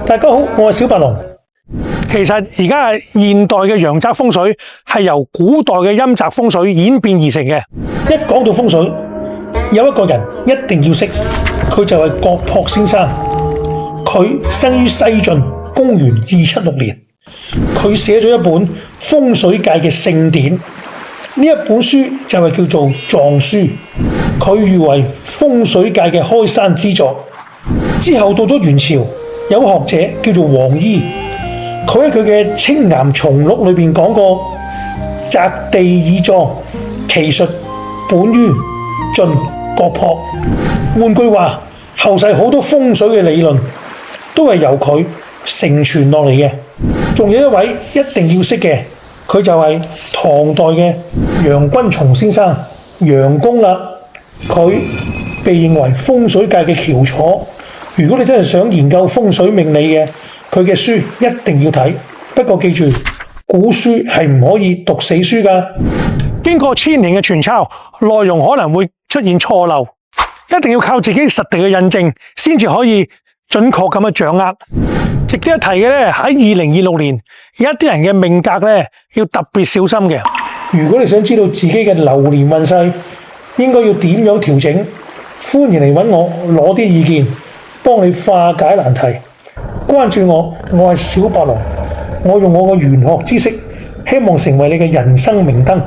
大家好，我係小白龍。其實而家現代嘅陽宅風水係由古代嘅陰宅風水演變而成嘅。一講到風水，有一個人一定要識，佢就係郭璞先生。佢生於西晉，公元276年。佢寫咗一本風水界嘅聖典，呢一本書就係叫做《藏書》，佢譽為風水界嘅開山之作。之後到咗元朝，有學者叫做王醫，佢喺佢嘅《青岩松錄》裏邊講過：宅地以藏，其術本於晉郭璞。換句話，後世好多風水嘅理論都係由佢承傳落嚟嘅。仲有一位一定要識嘅，佢就係唐代嘅楊君松先生，楊公啦。佢被認為風水界嘅翹楚。如果你真係想研究風水命理嘅，佢嘅書一定要睇。不過記住，古書係唔可以讀死書㗎。經過千年嘅傳抄，內容可能會出現錯漏，一定要靠自己實地嘅印證，先至可以準確咁樣掌握。值得一提嘅咧，喺2026年，有一啲人嘅命格咧要特別小心嘅。如果你想知道自己嘅流年運勢應該要點樣調整，歡迎嚟揾我攞啲意見，幫你化解難題。關注我，我係小白龍，我用我嘅玄學知識，希望成為你嘅人生明燈。